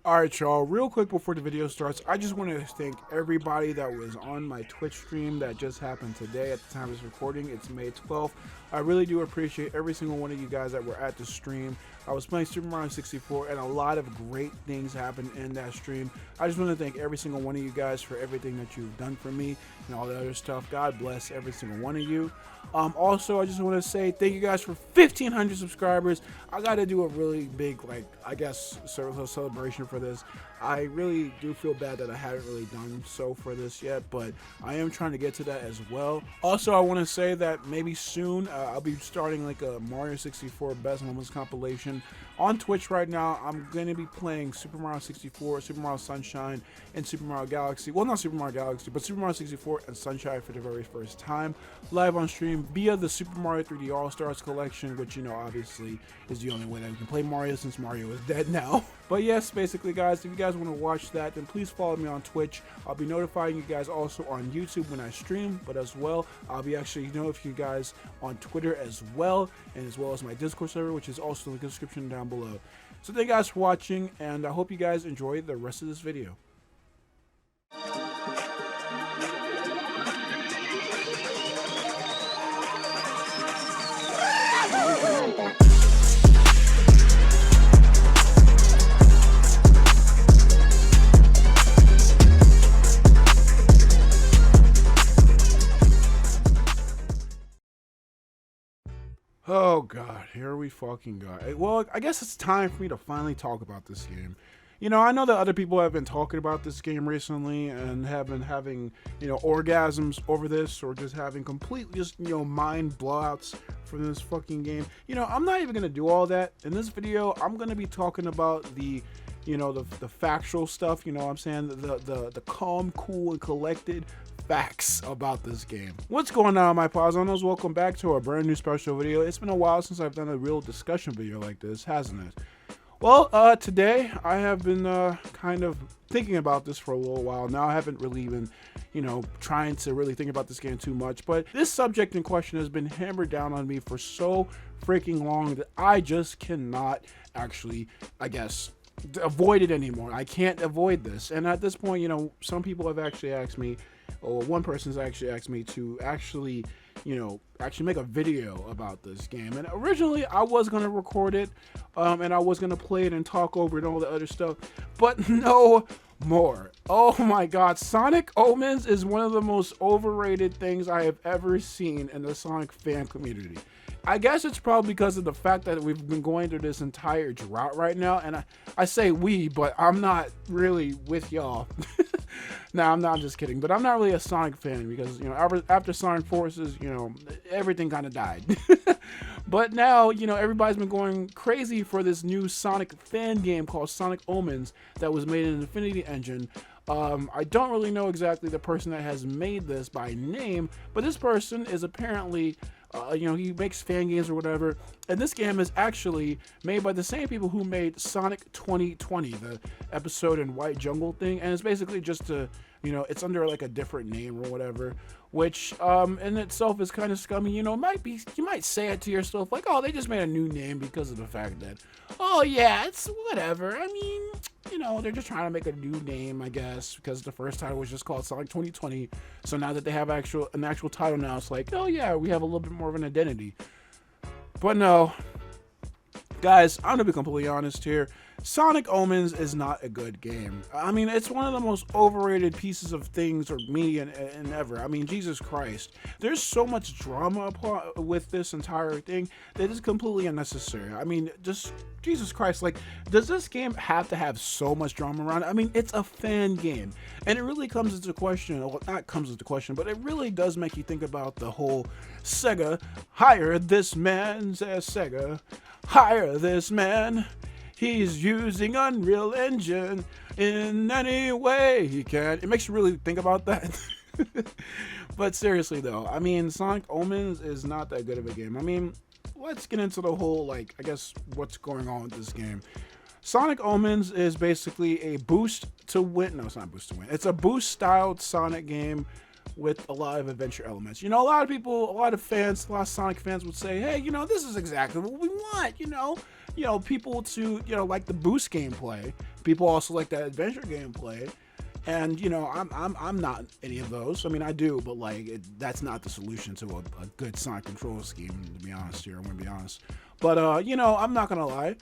Alright, y'all, real quick before the video starts, I just want to thank everybody that was on my Twitch stream that just happened today at the time of this recording. It's May 12th. I really do appreciate every single one of you guys that were at the stream. I was playing Super Mario 64 and a lot of great things happened in that stream. I just want to thank every single one of you guys for everything that you've done for me and all the other stuff. God bless every single one of you. Also, I just want to say thank you guys for 1,500 subscribers. I got to do a really big, I guess, celebration for this. I really do feel bad that I haven't really done so for this yet, but I am trying to get to that as well. Also, I want to say that maybe soon I'll be starting like a Mario 64 Best Moments compilation on Twitch. Right now, I'm going to be playing Super Mario 64, Super Mario Sunshine, and Super Mario Galaxy. Well, not Super Mario Galaxy, but Super Mario 64 and Sunshine for the very first time, live on stream via the Super Mario 3D All-Stars collection, which, you know, obviously is the only way that we can play Mario since Mario is dead now. But yes, basically, guys, if you guys want to watch that, then please follow me on Twitch. I'll be notifying you guys also on YouTube when I stream, but as well, I'll be actually notifying you guys on Twitter as well, and as well as my Discord server, which is also in the description down below. So thank you guys for watching, and I hope you guys enjoy the rest of this video. Oh god, here we fucking go. Well, I guess it's time for me to finally talk about this game. You know, I know that other people have been talking about this game recently and have been having, you know, orgasms over this, or just having complete, just, you know, mind blowouts for this fucking game. You know, I'm not even gonna do all that. In this video, I'm gonna be talking about the, you know, the factual stuff, you know what I'm saying? The calm, cool, and collected facts about this game. What's going on, my Pawzonos? Welcome back to our brand new special video. It's been a while since I've done a real discussion video like this, hasn't it? Well, today I have been kind of thinking about this for a little while now. I haven't really been, you know, trying to really think about this game too much, but this subject in question has been hammered down on me for so freaking long that I just cannot actually, I guess, avoid it anymore. I can't avoid this. And at this point, you know, some people have actually asked me, or one person's actually asked me to actually, you know, actually make a video about this game. And originally I was going to record it, and I was going to play it and talk over it and all the other stuff, but no more. Oh my god, Sonic Omens is one of the most overrated things I have ever seen in the Sonic fan community. I guess it's probably because of the fact that we've been going through this entire drought right now, and I say we, but I'm not really with y'all. Nah, I'm just kidding, but I'm not really a Sonic fan because, you know, after Sonic Forces, you know, everything kind of died. But now, you know, everybody's been going crazy for this new Sonic fan game called Sonic Omens that was made in Infinity Engine. I don't really know exactly the person that has made this by name, but this person is apparently, you know, he makes fan games or whatever, and this game is actually made by the same people who made Sonic 2020, the episode in White Jungle thing, and it's basically just a, you know, it's under like a different name or whatever, which in itself is kind of scummy. You know, you might say it to yourself like, oh, they just made a new name because of the fact that, oh yeah, it's whatever. I mean, you know, they're just trying to make a new name, I guess, because the first title was just called Sonic 2020. So now that they have an actual title now, it's like, oh yeah, we have a little bit more of an identity. But no, guys, I'm gonna be completely honest here. Sonic Omens is not a good game. I mean, it's one of the most overrated pieces of things or media and ever. I mean, Jesus Christ. There's so much drama with this entire thing that is completely unnecessary. I mean, just Jesus Christ. Like, does this game have to have so much drama around it? I mean, it's a fan game. And it really comes into question, well, not comes into question, but it really does make you think about the whole Sega, hire this man, says Sega, hire this man. He's using Unreal Engine in any way he can. It makes you really think about that. But seriously though, I mean, Sonic Omens is not that good of a game. I mean, let's get into the whole, like, I guess what's going on with this game. Sonic Omens is basically a boost to win. No, it's not boost to win. It's a boost styled Sonic game with a lot of adventure elements. You know, a lot of people, a lot of fans, a lot of Sonic fans would say, hey, you know, this is exactly what we want, you know. people to, like the boost gameplay. People also like that adventure gameplay. And, I'm not any of those. I mean, I do, but that's not the solution to a good Sonic control scheme, to be honest here. I'm going to be honest. But, I'm not going to lie.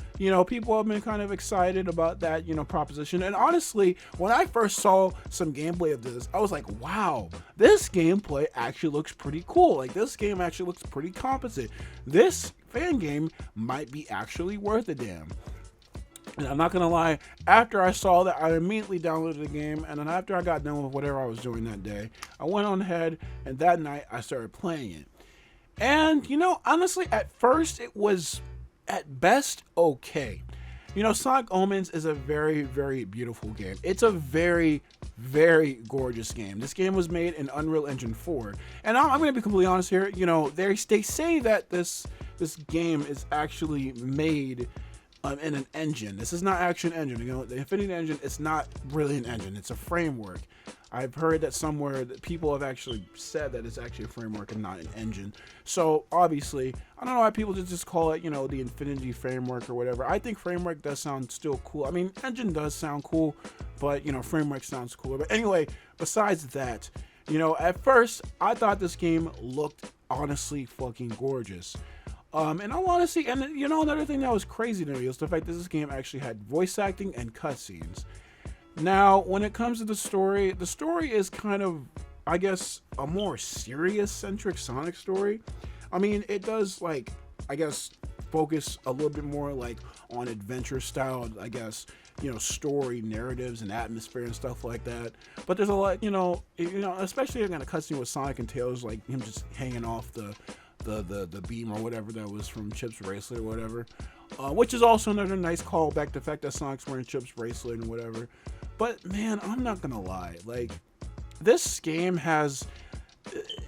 People have been kind of excited about that, proposition. And honestly, when I first saw some gameplay of this, I was like, wow, this gameplay actually looks pretty cool. Like, this game actually looks pretty competent. This fan game might be actually worth a damn. And I'm not going to lie, after I saw that, I immediately downloaded the game, and then after I got done with whatever I was doing that day, I went on ahead, and that night, I started playing it. And, honestly, at first, it was, at best, okay. Sonic Omens is a very, very beautiful game. It's a very, very gorgeous game. This game was made in Unreal Engine 4. And I'm going to be completely honest here, they say that this game is actually made in an engine. This is not actually an engine. The Infinity Engine, it's not really an engine. It's a framework. I've heard that somewhere that people have actually said that it's actually a framework and not an engine. So obviously, I don't know why people just call it, the Infinity framework or whatever. I think framework does sound still cool. I mean, engine does sound cool, but framework sounds cooler. But anyway, besides that, at first I thought this game looked honestly fucking gorgeous. And I want to see, and another thing that was crazy to me was the fact that this game actually had voice acting and cutscenes. Now, when it comes to the story is kind of, I guess, a more serious-centric Sonic story. I mean, it does, focus a little bit more, on adventure-style, story, narratives, and atmosphere and stuff like that. But there's a lot, especially in a cutscene with Sonic and Tails, like him just hanging off the beam or whatever that was from Chip's bracelet or whatever, which is also another nice callback to the fact that Sonic's wearing Chip's bracelet and whatever. But man, I'm not gonna lie, this game has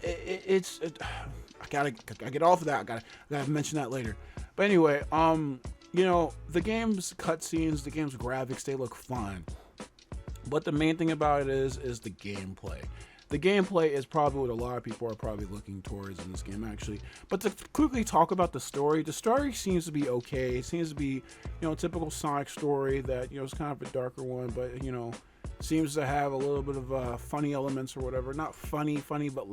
I gotta get off of that. I gotta mention that later. But anyway, the game's cutscenes, the game's graphics, they look fine. But the main thing about it is the gameplay. The gameplay is probably what a lot of people are probably looking towards in this game, actually. But to quickly talk about the story seems to be okay. It seems to be, a typical Sonic story that, it's kind of a darker one, but, seems to have a little bit of funny elements or whatever. Not funny, but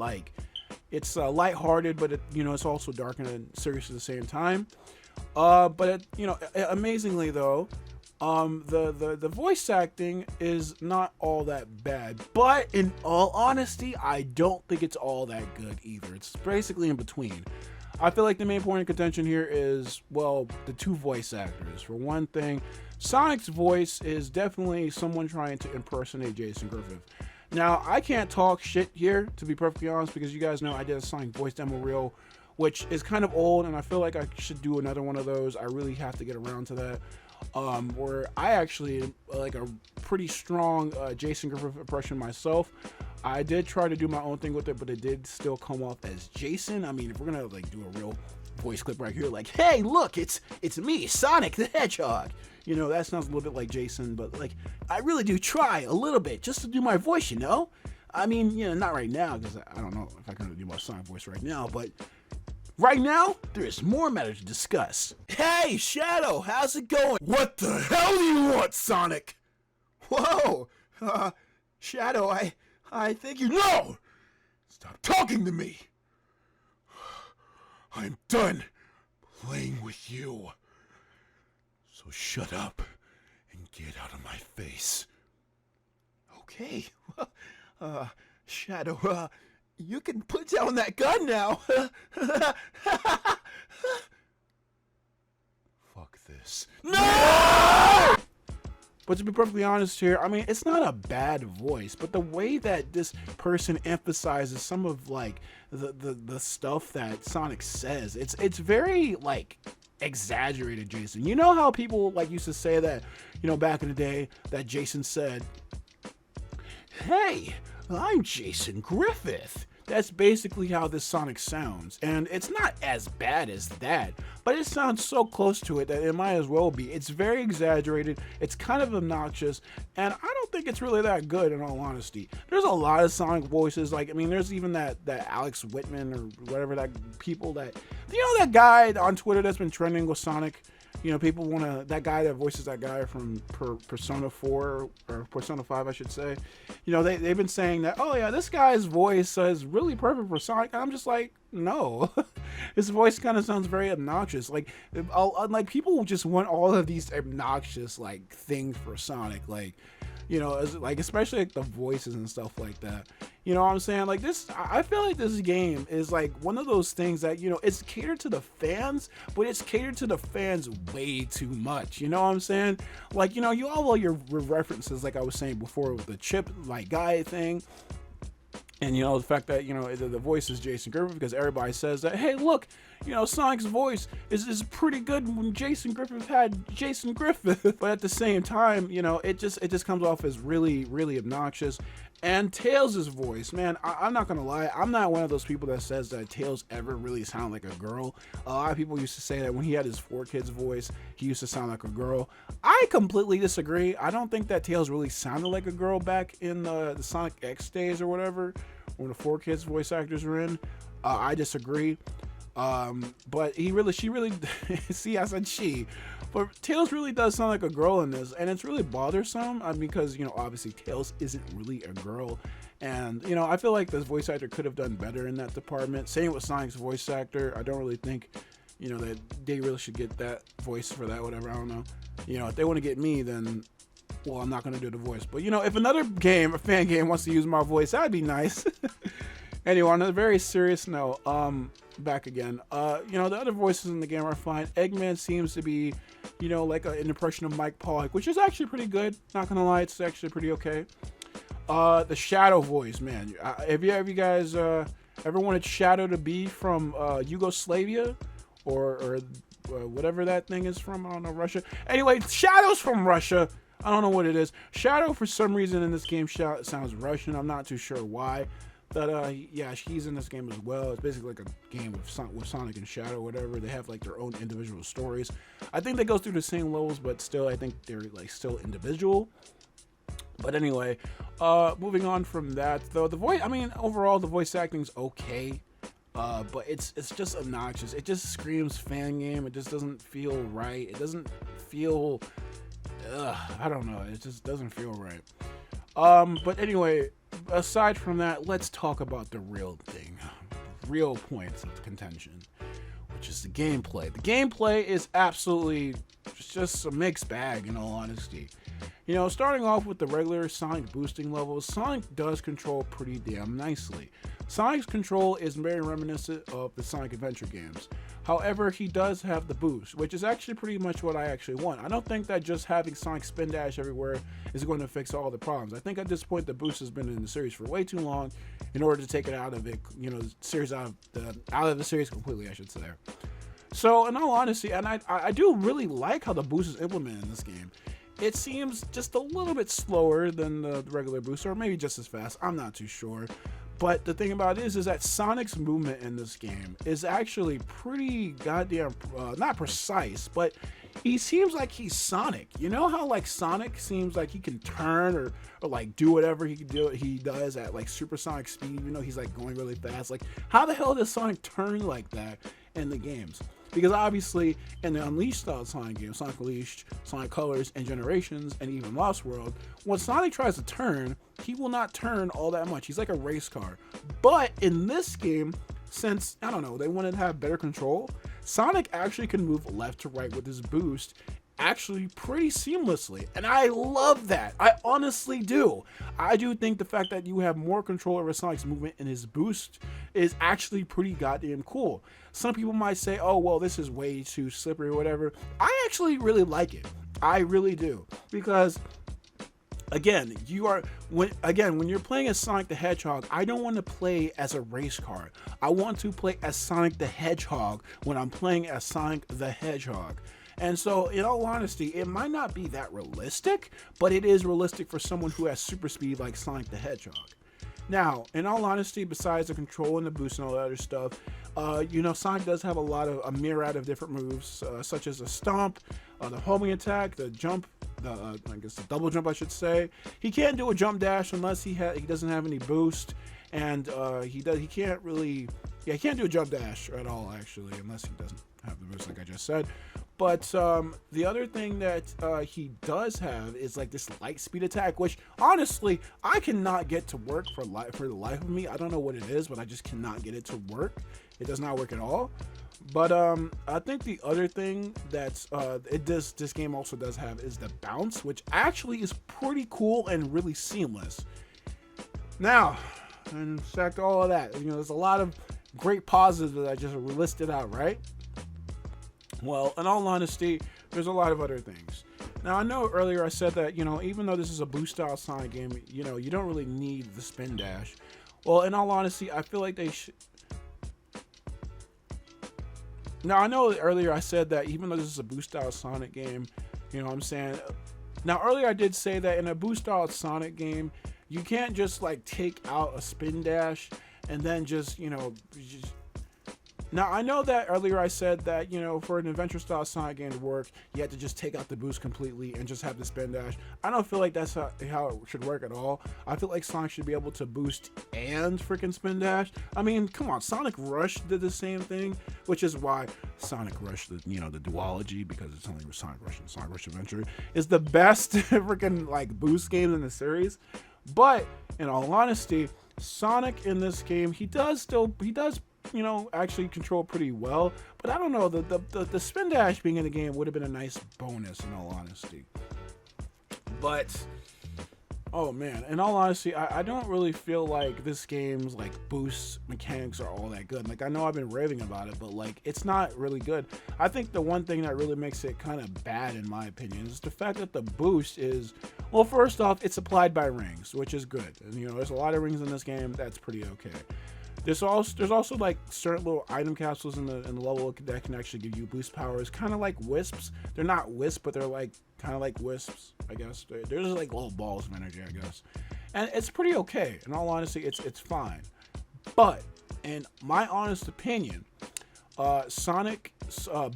it's lighthearted, but it's also dark and serious at the same time. But amazingly though, the voice acting is not all that bad, but in all honesty, I don't think it's all that good either. It's basically in between. I feel like the main point of contention here is, well, the two voice actors. For one thing, Sonic's voice is definitely someone trying to impersonate Jason Griffith. Now, I can't talk shit here, to be perfectly honest, because you guys know I did a Sonic voice demo reel, which is kind of old, and I feel like I should do another one of those. I really have to get around to that. Where I actually like a pretty strong Jason Griffith impression myself. I did try to do my own thing with it, but it did still come off as Jason. I mean, if we're gonna do a real voice clip right here, hey, look, it's me, Sonic the Hedgehog. That sounds a little bit like Jason, but I really do try a little bit just to do my voice. I mean, not right now because I don't know if I can do my Sonic voice right now, but. Right now, there is more matter to discuss. Hey, Shadow, how's it going? What the hell do you want, Sonic? Whoa, Shadow, I think you know. Stop talking to me. I'm done playing with you. So shut up and get out of my face. Okay, Shadow, you can put down that gun now. Fuck this. No! But to be perfectly honest here, I mean, it's not a bad voice, but the way that this person emphasizes some of the stuff that Sonic says, it's very exaggerated, Jason. You know how people used to say that, back in the day that Jason said, "Hey, I'm Jason Griffith." That's basically how this Sonic sounds, and it's not as bad as that, but it sounds so close to it that it might as well be. It's very exaggerated, it's kind of obnoxious, and I don't think it's really that good in all honesty. There's a lot of Sonic voices, there's even that Alex Whitman or whatever, that people that, that guy on Twitter that's been trending with Sonic, You know, people want to, that guy that voices that guy from Persona 4 or Persona 5, I should say. You know, they've been saying that, oh yeah, this guy's voice is really perfect for Sonic. And I'm just like, no. His voice kind of sounds very obnoxious. Like people just want all of these obnoxious like things for Sonic. Like, you know, especially like the voices and stuff like that. You know what I'm saying? Like this, I feel like this game is like one of those things that, you know, it's catered to the fans, but it's catered to the fans way too much. You know what I'm saying? Like, you know, you all your references, like I was saying before, with the chip like guy thing. And, you know, the fact that, you know, the voice is Jason Griffith, because everybody says that, hey, look, you know, Sonic's voice is pretty good when Jason Griffith had Jason Griffith. But at the same time, you know, it just comes off as really, really obnoxious. And Tails' voice, man, I'm not going to lie. I'm not one of those people that says that Tails ever really sounded like a girl. A lot of people used to say that when he had his 4Kids voice, he used to sound like a girl. I completely disagree. I don't think that Tails really sounded like a girl back in the Sonic X days or whatever, when the 4Kids voice actors were in. I disagree. But she really, see, I said she. But Tails really does sound like a girl in this, and it's really bothersome because, you know, obviously Tails isn't really a girl. And, you know, I feel like this voice actor could have done better in that department. Same with Sonic's voice actor. I don't really think, you know, that they really should get that voice for that, whatever. I don't know. You know, if they want to get me, then, well, I'm not going to do the voice. But, you know, if another game, a fan game, wants to use my voice, that'd be nice. Anyway, on a very serious note, back again. You know, the other voices in the game are fine. Eggman seems to be, you know, like an impression of Mike Pollock, which is actually pretty good. Not gonna lie, it's actually pretty okay. The Shadow voice, man. Have you guys ever wanted Shadow to be from Yugoslavia or whatever that thing is from? I don't know, Russia. Anyway, Shadow's from Russia. I don't know what it is. Shadow, for some reason in this game, sounds Russian. I'm not too sure why. But yeah, he's in this game as well. It's basically like a game with Sonic and Shadow, whatever. They have like their own individual stories. I think they go through the same levels, but still, I think they're like still individual. But anyway, moving on from that, though, the voice, I mean, overall, the voice acting's okay. But it's just obnoxious. It just screams fan game. It just doesn't feel right. It doesn't feel, I don't know. It just doesn't feel right. But anyway, aside from that, let's talk about the real thing. Real points of contention, which is the gameplay. The gameplay is absolutely just a mixed bag, in all honesty. You know, starting off with the regular Sonic boosting levels, Sonic does control pretty damn nicely. Sonic's control is very reminiscent of the Sonic Adventure games. However, he does have the boost, which is actually pretty much what I actually want. I don't think that just having Sonic spin dash everywhere is going to fix all the problems. I think at this point the boost has been in the series for way too long in order to take it out of it, you know, the series out of the series completely, I should say. So, in all honesty, and I do really like how the boost is implemented in this game. It seems just a little bit slower than the regular boost, or maybe just as fast. I'm not too sure. But the thing about it is that Sonic's movement in this game is actually pretty goddamn, not precise, but he seems like he's Sonic. You know how like Sonic seems like he can turn or like do whatever he does at like supersonic speed, you know, he's like going really fast. Like, how the hell does Sonic turn like that in the games? Because obviously in the Unleashed style Sonic games, Sonic Unleashed, Sonic Colors, and Generations, and even Lost World, when Sonic tries to turn, he will not turn all that much. He's like a race car. But in this game, since, I don't know, they wanted to have better control, Sonic actually can move left to right with his boost actually pretty seamlessly, and I love that. I honestly do. I do think the fact that you have more control over Sonic's movement and his boost is actually pretty goddamn cool. Some people might say, oh well, this is way too slippery or whatever. I actually really like it. I really do, because again, when you're playing as Sonic the Hedgehog, I don't want to play as a race car. I want to play as Sonic the Hedgehog when I'm playing as Sonic the Hedgehog. And so, in all honesty, it might not be that realistic, but it is realistic for someone who has super speed like Sonic the Hedgehog. Now, in all honesty, besides the control and the boost and all that other stuff, you know, Sonic does have a myriad of different moves, such as the stomp, the homing attack, the jump, I guess the double jump, I should say. He can't do a jump dash unless he doesn't have any boost, and he can't do a jump dash at all, actually, unless he doesn't have the boost, like I just said. But the other thing that he does have is like this light speed attack, which honestly I cannot get to work for the life of me. I don't know what it is, but I just cannot get it to work. It does not work at all. But I think the other thing that's this game also does have is the bounce, which actually is pretty cool and really seamless. Now, and in fact, all of that, there's a lot of great positives that I just listed out, right? Well, in all honesty, there's a lot of other things. Now, I know earlier I said that, even though this is a boost style Sonic game, you don't really need the spin dash. Well, in all honesty, I feel like they should. Now, I know earlier I said that even though this is a boost style Sonic game, what I'm saying. Now, earlier I did say that in a boost style Sonic game, you can't just like take out a spin dash and then just. Now, I know that earlier I said that, for an adventure-style Sonic game to work, you have to just take out the boost completely and just have the spin dash. I don't feel like that's how it should work at all. I feel like Sonic should be able to boost and freaking spin dash. I mean, come on, Sonic Rush did the same thing, which is why Sonic Rush, the duology, because it's only Sonic Rush and Sonic Rush Adventure, is the best freaking, like, boost game in the series. But, in all honesty, Sonic in this game, he does actually control pretty well, but I don't know, the spin dash being in the game would have been a nice bonus in all honesty. But oh man, in all honesty, I don't really feel like this game's like boost mechanics are all that good. Like, I know I've been raving about it, but like, it's not really good. I think the one thing that really makes it kind of bad in my opinion is the fact that the boost is, well, first off, it's supplied by rings, which is good. And there's a lot of rings in this game. That's pretty okay. There's also like certain little item capsules in the level that can actually give you boost powers, kind of like wisps. They're not wisps, but they're like kind of like wisps, I guess. They're just like little balls of energy, I guess. And it's pretty okay. In all honesty, it's fine. But in my honest opinion, Sonic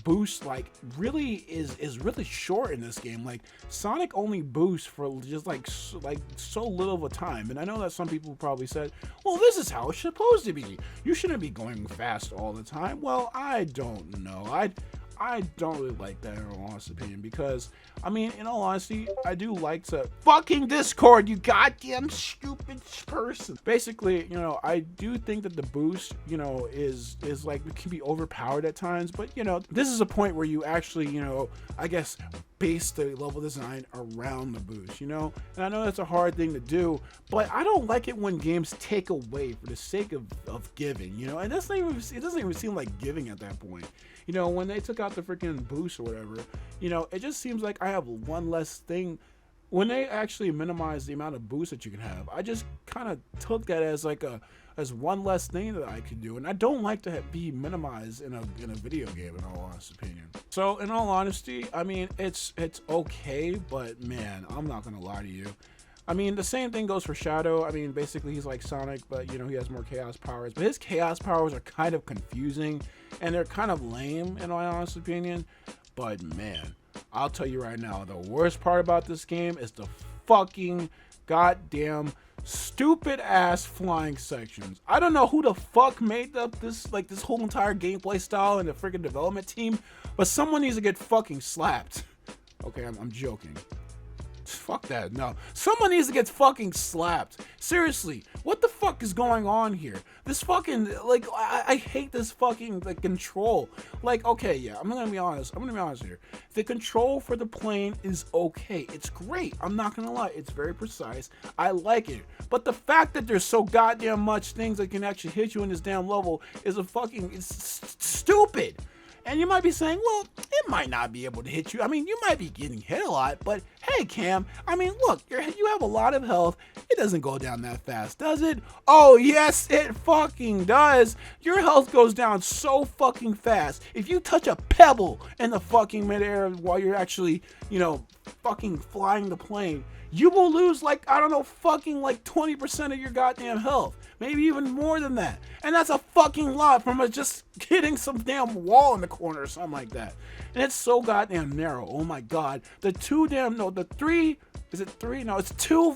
boost like really is really short in this game. Like, Sonic only boosts for just like so little of a time. And I know that some people probably said, well, this is how it's supposed to be. You shouldn't be going fast all the time. Well, I don't know. I don't really like that in all honest opinion, because I mean, in all honesty, I do like to fucking Discord, you goddamn stupid person. Basically, I do think that the boost, is like, it can be overpowered at times, but this is a point where you actually, I guess, base the level design around the boost, and I know that's a hard thing to do, but I don't like it when games take away for the sake of giving, and it doesn't even seem like giving at that point. When they took out the freaking boost or whatever, it just seems like I have one less thing. When they actually minimize the amount of boost that you can have, I just kind of took that as like as one less thing that I could do, and I don't like to be minimized in a video game, in all honest opinion. So in all honesty, I mean, it's okay, but man, I'm not gonna lie to you. I mean, the same thing goes for Shadow. I mean, basically he's like Sonic, but he has more chaos powers. But his chaos powers are kind of confusing, and they're kind of lame, in my honest opinion. But man, I'll tell you right now, the worst part about this game is the fucking goddamn stupid ass flying sections. I don't know who the fuck made up this whole entire gameplay style in the freaking development team, but someone needs to get fucking slapped. Okay, I'm joking. Fuck that. No. Someone needs to get fucking slapped. Seriously. What the fuck is going on here? This fucking, like, I hate this fucking, like, control. Like, okay, yeah, I'm gonna be honest here. The control for the plane is okay. It's great. I'm not gonna lie. It's very precise. I like it. But the fact that there's so goddamn much things that can actually hit you in this damn level is it's stupid. And you might be saying, well, it might not be able to hit you. I mean, you might be getting hit a lot, but hey, Cam, I mean, look, you have a lot of health. It doesn't go down that fast, does it? Oh, yes, it fucking does. Your health goes down so fucking fast. If you touch a pebble in the fucking midair while you're actually, fucking flying the plane, you will lose, like, I don't know, fucking like 20% of your goddamn health. Maybe even more than that. And that's a fucking lot from just hitting some damn wall in the corner or something like that. And it's so goddamn narrow. Oh my god. It's 2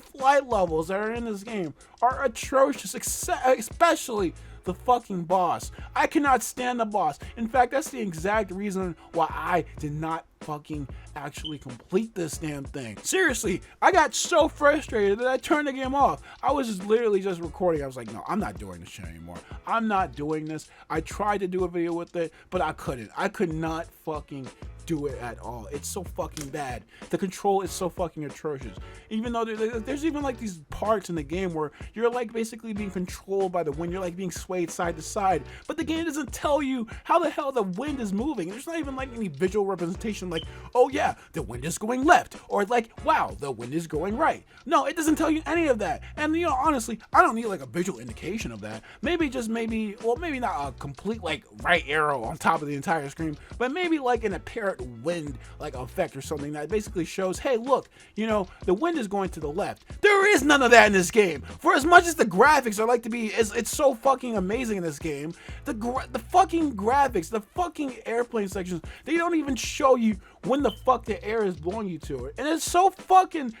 flight levels that are in this game are atrocious, especially the fucking boss. I cannot stand the boss. In fact, that's the exact reason why I did not fucking actually complete this damn thing. Seriously, I got so frustrated that I turned the game off. I was just literally just recording. I was like, no, I'm not doing this shit anymore. I'm not doing this. I tried to do a video with it, but I couldn't. I could not fucking do it at all. It's so fucking bad. The control is so fucking atrocious. Even though there's even like these parts in the game where you're like basically being controlled by the wind. You're like being swayed side to side, but the game doesn't tell you how the hell the wind is moving. There's not even like any visual representation like, oh yeah, the wind is going left, or like, wow, the wind is going right. No, it doesn't tell you any of that. And you know, honestly, I don't need like a visual indication of that. Maybe not a complete like right arrow on top of the entire screen, but maybe like an apparent wind like effect or something that basically shows, hey, look, you know, the wind is going to the left. There is none of that in this game. For as much as the graphics are like to be, it's so fucking amazing in this game, the fucking graphics, the fucking airplane sections, they don't even show you when the fuck the air is blowing you to it. And it's so fucking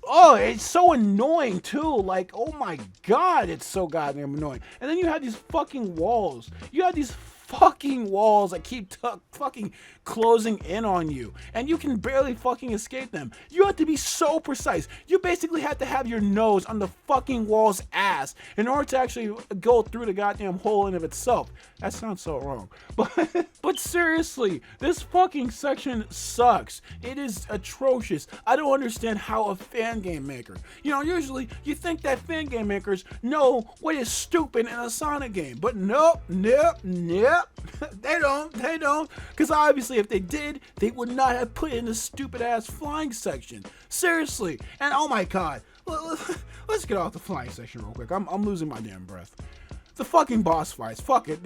oh, it's so annoying too. Like, oh my god, it's so goddamn annoying. And then you have these fucking walls. You have these fucking walls that keep fucking closing in on you, and you can barely fucking escape them. You have to be so precise. You basically have to have your nose on the fucking wall's ass in order to actually go through the goddamn hole in of itself. That sounds so wrong, but seriously, this fucking section sucks. It is atrocious. I don't understand how a fan game maker, you know, usually you think that fan game makers know what is stupid in a Sonic game, but nope, they don't, because obviously if they did, they would not have put in the stupid ass flying section. Seriously. And oh my god, let's get off the flying section real quick. I'm losing my damn breath. The fucking boss fights, fuck it.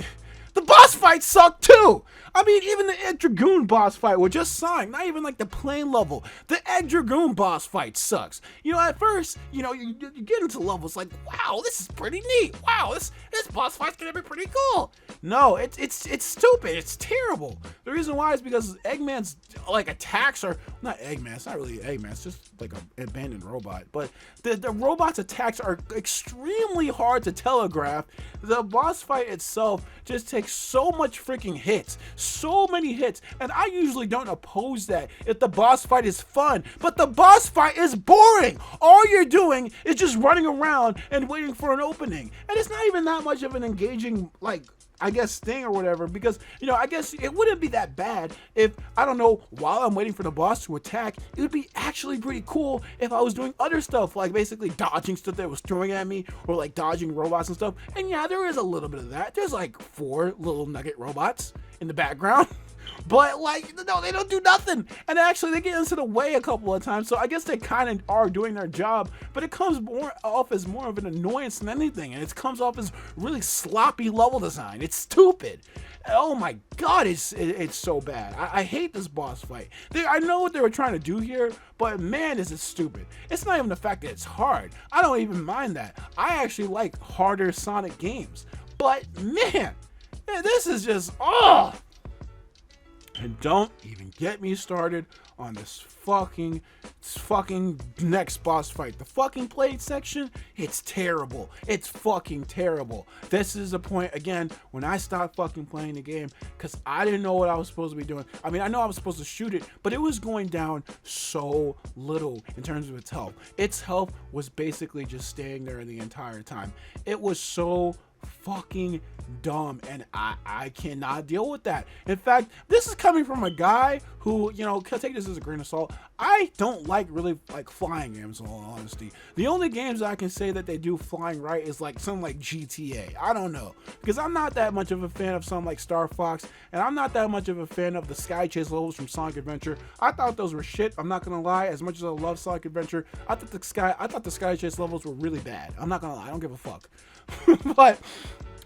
The boss fights suck too! I mean, even the Egg Dragoon boss fight with just Sonic, not even like the plane level. The Egg Dragoon boss fight sucks. You know, at first, you know, you get into levels like, wow, this is pretty neat. Wow, this boss fight's gonna be pretty cool. No, it's stupid. It's terrible. The reason why is because Eggman's like attacks are not Eggman. It's not really Eggman. It's just like an abandoned robot. But the robot's attacks are extremely hard to telegraph. The boss fight itself just takes so much freaking hits, so many hits, and I usually don't oppose that if the boss fight is fun, but the boss fight is boring. All you're doing is just running around and waiting for an opening, and it's not even that much of an engaging, like, I guess, thing or whatever, because, you know, I guess it wouldn't be that bad if, I don't know, while I'm waiting for the boss to attack, it would be actually pretty cool if I was doing other stuff, like basically dodging stuff that was throwing at me, or like dodging robots and stuff. And yeah, there is a little bit of that. There's like 4 little nugget robots in the background. But like, no, they don't do nothing, and actually they get into the way a couple of times, so I guess they kind of are doing their job, but it comes more off as more of an annoyance than anything, and it comes off as really sloppy level design. It's stupid. Oh my god, it's so bad. I hate this boss fight. I know what they were trying to do here, but man, is it stupid. It's not even the fact that it's hard. I don't even mind that. I actually like harder Sonic games, but man, this is just, oh. And don't even get me started on this fucking next boss fight. The fucking plate section, it's terrible. It's fucking terrible. This is the point, again, when I stopped fucking playing the game, because I didn't know what I was supposed to be doing. I mean, I know I was supposed to shoot it, but it was going down so little in terms of its health. Its health was basically just staying there the entire time. It was so fucking dumb, and I cannot deal with that. In fact, this is coming from a guy who, you know, take this as a grain of salt. I don't really like flying games, in all honesty. The only games I can say that they do flying right is like something like GTA. I don't know, because I'm not that much of a fan of something like Star Fox, and I'm not that much of a fan of the Sky Chase levels from Sonic Adventure. I thought those were shit. I'm not gonna lie. As much as I love Sonic Adventure, I thought the Sky Chase levels were really bad. I'm not gonna lie. I don't give a fuck. But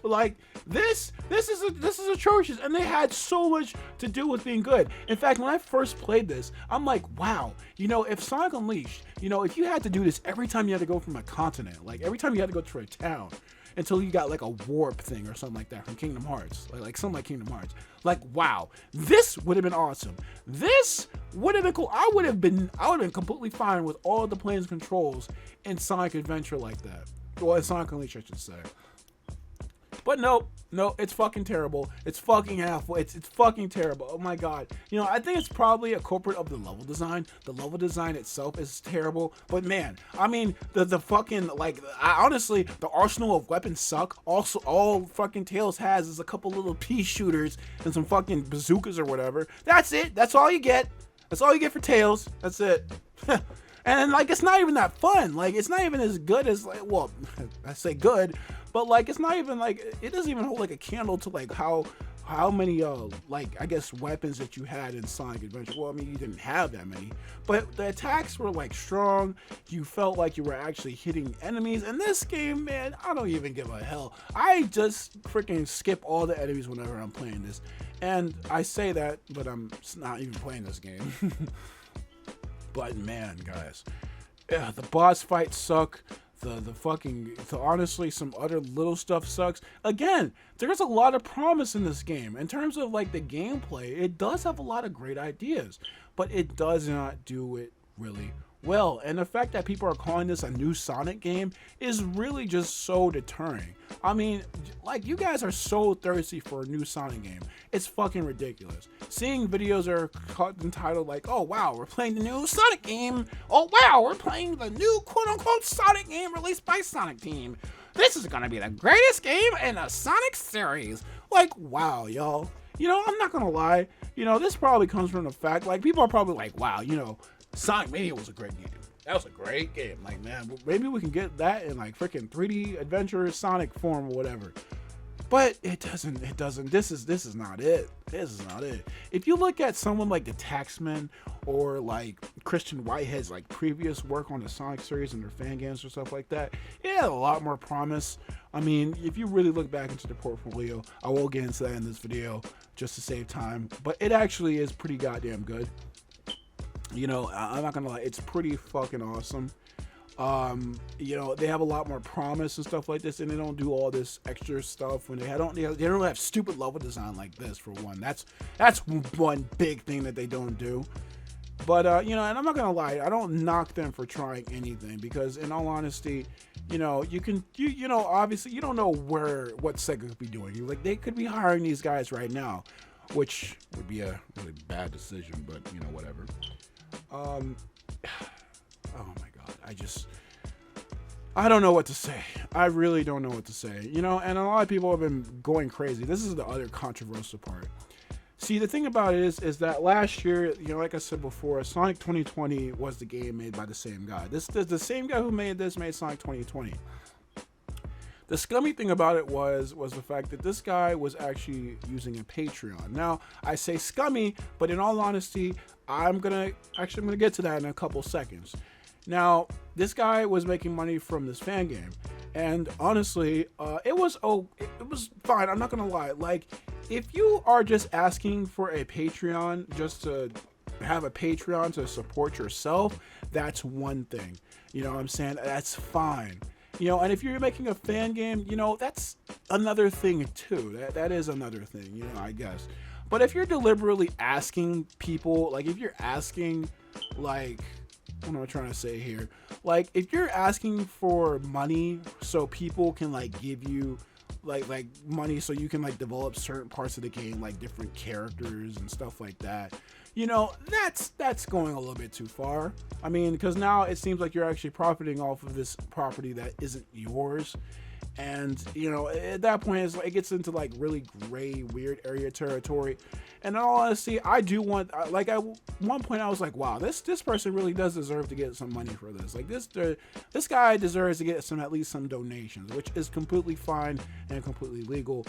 like this is atrocious, and they had so much to do with being good. In fact, when I first played this, I'm like, wow, you know, if Sonic Unleashed, you know, if you had to do this every time you had to go from a continent, like every time you had to go to a town, until you got like a warp thing or something like that from Kingdom Hearts, like something like Kingdom Hearts, like, wow, this would have been awesome. This would have been cool. I would have been completely fine with all the planes controls in Sonic Adventure like that. Well, in Sonic Unleashed, I should say. But no, it's fucking terrible. It's fucking halfway. It's fucking terrible. Oh my god. You know, I think it's probably a culprit of the level design. The level design itself is terrible. But man, I mean, the fucking, like, honestly, the arsenal of weapons suck. Also, all fucking Tails has is a couple little pea shooters and some fucking bazookas or whatever. That's it. That's all you get. That's all you get for Tails. That's it. And like, it's not even that fun. Like, it's not even as good as, like, well, I say good, but like, it's not even like, it doesn't even hold like a candle to like how many like, I guess, weapons that you had in Sonic Adventure. Well, I mean, you didn't have that many, but the attacks were like strong. You felt like you were actually hitting enemies. In this game, man, I don't even give a hell. I just freaking skip all the enemies whenever I'm playing this. And I say that, but I'm not even playing this game. But man, guys, yeah, the boss fights suck. Honestly, some other little stuff sucks. Again, there's a lot of promise in this game. In terms of like the gameplay, it does have a lot of great ideas, but it does not do it really well. And the fact that people are calling this a new Sonic game is really just so deterring. I mean, like, you guys are so thirsty for a new Sonic game. It's fucking ridiculous. Seeing videos are entitled like, oh wow, we're playing the new Sonic game. Oh wow, we're playing the new quote-unquote Sonic game released by Sonic Team. This is gonna be the greatest game in the Sonic series. Like, wow, y'all. You know, I'm not gonna lie. You know, this probably comes from the fact, like, people are probably like, wow, you know, Sonic Mania was a great game. That was a great game. Like, man, maybe we can get that in like freaking 3D adventure Sonic form or whatever. But it doesn't. This is not it. This is not it. If you look at someone like the Taxman or like Christian Whitehead's like previous work on the Sonic series and their fan games or stuff like that, it had a lot more promise. I mean, if you really look back into the portfolio, I will get into that in this video just to save time. But it actually is pretty goddamn good. You know, I'm not gonna lie, it's pretty fucking awesome. You know, they have a lot more promise and stuff like this, and they don't do all this extra stuff when they don't have stupid level design like this, for one. That's one big thing that they don't do. But you know, and I'm not gonna lie, I don't knock them for trying anything, because in all honesty, you know, you know, obviously you don't know what Sega could be doing. Like, they could be hiring these guys right now, which would be a really bad decision, but you know, whatever. Oh my god, I don't know what to say. I really don't know what to say. You know, and a lot of people have been going crazy. This is the other controversial part. See, the thing about it is that last year, you know, like I said before, Sonic 2020 was the game made by the same guy. The same guy who made Sonic 2020. The scummy thing about it was the fact that this guy was actually using a Patreon. Now, I say scummy, but in all honesty, I'm gonna get to that in a couple seconds. Now, this guy was making money from this fan game, and honestly, it was fine. I'm not gonna lie. Like, if you are just asking for a Patreon just to have a Patreon to support yourself, that's one thing. You know what I'm saying? That's fine. You know, and if you're making a fan game, you know, that's another thing too. That is another thing, you know, I guess. But if you're deliberately asking people, like, if you're asking, like, what am I trying to say here? Like, if you're asking for money so people can, like, give you, like money so you can, like, develop certain parts of the game, like different characters and stuff like that, you know, that's going a little bit too far. I mean, because now it seems like you're actually profiting off of this property that isn't yours. And, you know, at that point, it gets into like really gray, weird area territory. And in all honesty, I do want, like, at one point I was like, wow, this person really does deserve to get some money for this. Like, this guy deserves to get at least some donations, which is completely fine and completely legal.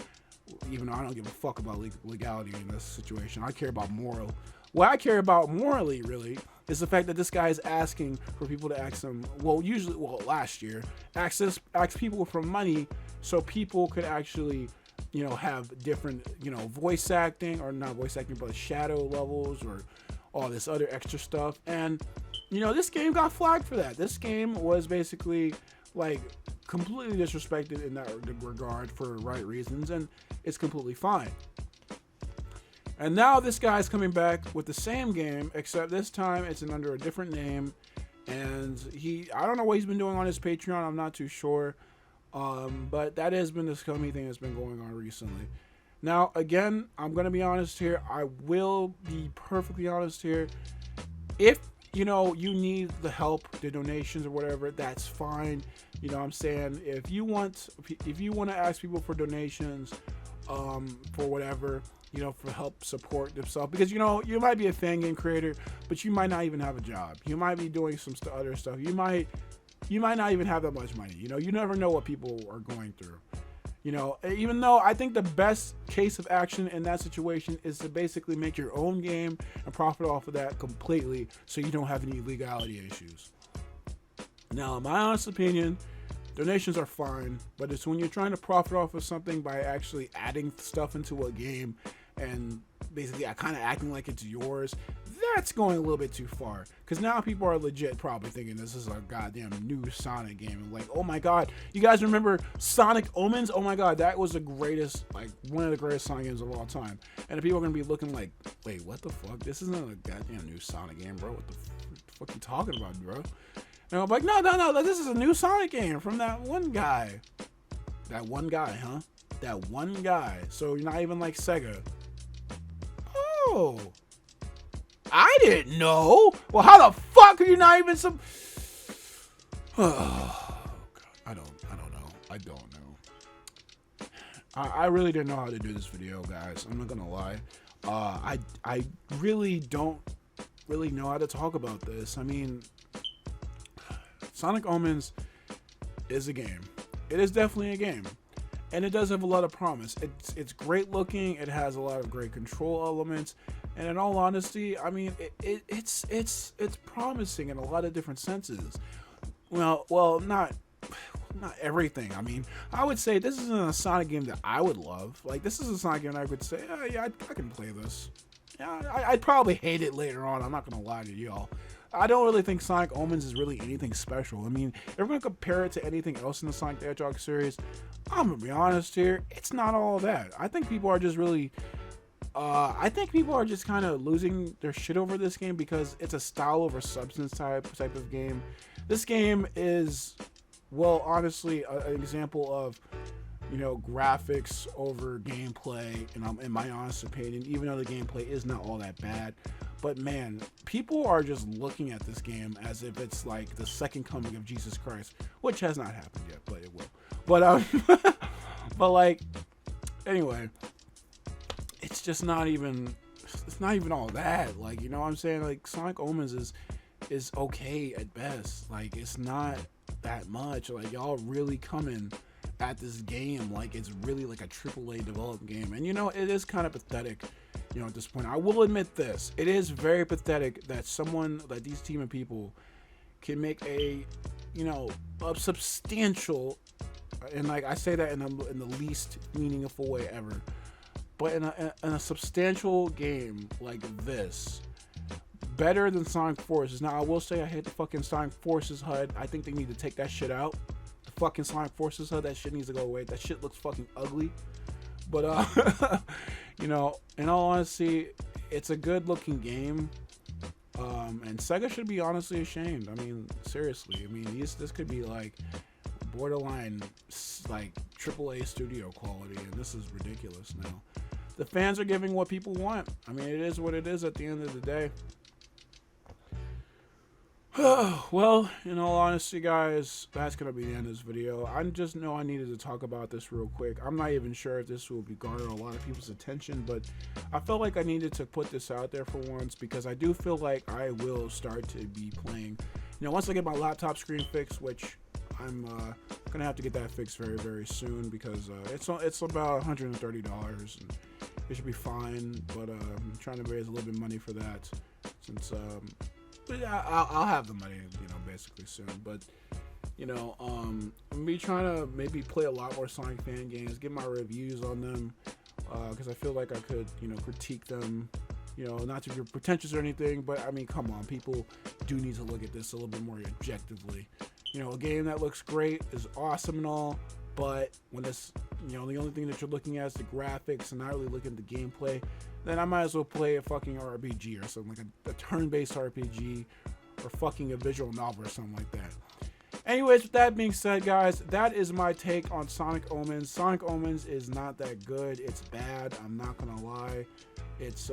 Even though I don't give a fuck about legality in this situation, I care about moral. What I care about morally, really, is the fact that this guy is asking for people to ask him, last year, ask people for money so people could actually, you know, have different, you know, voice acting, or not voice acting, but shadow levels or all this other extra stuff. And, you know, this game got flagged for that. This game was basically, like, completely disrespected in that regard for right reasons, and it's completely fine. And now this guy's coming back with the same game, except this time it's under a different name. And I don't know what he's been doing on his Patreon. I'm not too sure. But that has been the scummy thing that's been going on recently. Now, again, I'm gonna be honest here. I will be perfectly honest here. If you need the help, the donations or whatever, that's fine. You know what I'm saying? If you want to ask people for donations, for whatever, for help support themselves, because you might be a fan game creator, but you might not even have a job. You might be doing some other stuff. You might not even have that much money. You never know what people are going through. Even though I think the best case of action in that situation is to basically make your own game and profit off of that completely, so you don't have any legality issues. Now, in my honest opinion, donations are fine, but it's when you're trying to profit off of something by actually adding stuff into a game and basically kind of acting like it's yours, that's going a little bit too far. Because now people are legit probably thinking this is a goddamn new Sonic game. And like, oh my god, you guys remember Sonic Omens? Oh my god, that was the greatest, like one of the greatest Sonic games of all time. And the people are going to be looking like, wait, what the fuck? This isn't a goddamn new Sonic game, bro. What the fuck you talking about, bro? And I'm like, no, this is a new Sonic game from that one guy. That one guy, huh? That one guy. So you're not even like Sega. Oh, I didn't know. Well, how the fuck are you not even some? Oh, God. I don't know. I really didn't know how to do this video, guys. I'm not gonna lie. I really don't know how to talk about this. I mean, Sonic Omens is a game. It is definitely a game. And it does have a lot of promise. It's great looking. It has a lot of great control elements. And in all honesty, I mean, it's promising in a lot of different senses. Well, not everything. I mean, I would say this isn't a Sonic game that I would love. Like, this is a Sonic game that I would say, oh, yeah, I can play this. Yeah, I'd probably hate it later on. I'm not gonna lie to y'all. I don't really think Sonic Omens is really anything special. I mean, if we're gonna compare it to anything else in the Sonic the Hedgehog series, I'm gonna be honest here, it's not all that. I think people are just really, kind of losing their shit over this game because it's a style over substance type of game. This game is, well, honestly, an example of, graphics over gameplay, in my honest opinion, even though the gameplay is not all that bad. But man, people are just looking at this game as if it's like the second coming of Jesus Christ, which has not happened yet, but it will. But but like, anyway, it's just not even all that. Like, you know what I'm saying? Like, Sonic Omens is okay at best. Like, it's not that much. Like, y'all really coming at this game like it's really like a AAA developed game, and it is kind of pathetic. At this point, I will admit this. It is very pathetic that these team of people can make a substantial, and like I say that in the least meaningful way ever, but in a substantial game like this, better than Sonic Forces. Now, I will say I hate the fucking Sonic Forces HUD. I think they need to take that shit out. The fucking Sonic Forces HUD, that shit needs to go away. That shit looks fucking ugly. But in all honesty, it's a good looking game, and Sega should be honestly ashamed. I mean, seriously. I mean, this could be like borderline like AAA studio quality, and this is ridiculous. Now, the fans are giving what people want. I mean, it is what it is at the end of the day. Well, in all honesty, guys, that's going to be the end of this video. I just know I needed to talk about this real quick. I'm not even sure if this will be garner a lot of people's attention, but I felt like I needed to put this out there for once, because I do feel like I will start to be playing, once I get my laptop screen fixed, which I'm going to have to get that fixed very, very soon, because it's about $130, and it should be fine, but I'm trying to raise a little bit of money for that, since but yeah, I'll have the money, basically soon. But, me trying to maybe play a lot more Sonic fan games, get my reviews on them, because I feel like I could, critique them, not to be pretentious or anything, but I mean, come on, people do need to look at this a little bit more objectively. A game that looks great is awesome and all, but when it's, the only thing that you're looking at is the graphics and not really looking at the gameplay, then I might as well play a fucking RPG or something, like a turn-based RPG, or fucking a visual novel or something like that. Anyways, with that being said, guys, that is my take on Sonic Omens. Sonic Omens is not that good. It's bad. I'm not gonna lie. It's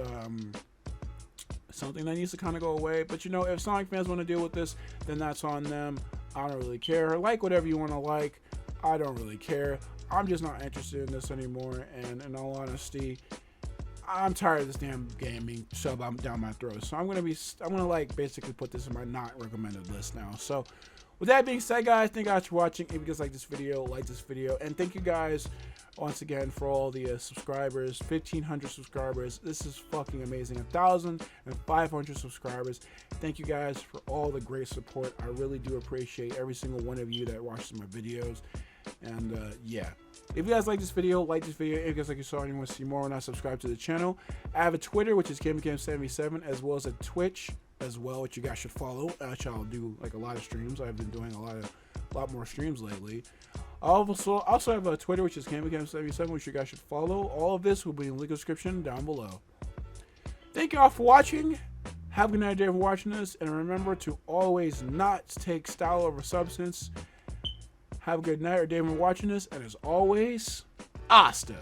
something that needs to kind of go away. But you know, if Sonic fans want to deal with this, then that's on them. I don't really care. Like whatever you want to like. I don't really care. I'm just not interested in this anymore. And in all honesty, I'm tired of this damn game being shoved down my throat. So I'm gonna like basically put this in my not recommended list now. So with that being said, guys, thank you guys for watching. If you guys like this video, and thank you guys once again for all the subscribers. 1,500 subscribers. This is fucking amazing. 1,500 subscribers. Thank you guys for all the great support. I really do appreciate every single one of you that watches my videos. And yeah, if you guys like this video, like this video. If you guys like you saw and you want to see more, not subscribe to the channel. I have a Twitter, which is KamyKam77, as well as a Twitch as well, which you guys should follow. Actually, I'll do like a lot of streams. I've been doing a lot more streams lately. I also have a Twitter, which is KamyKam77, which you guys should follow. All of this will be in the link description down below. Thank you all for watching. Have a good night, day for watching this, and remember to always not take style over substance. Have a good night or day for watching this, and as always, hasta.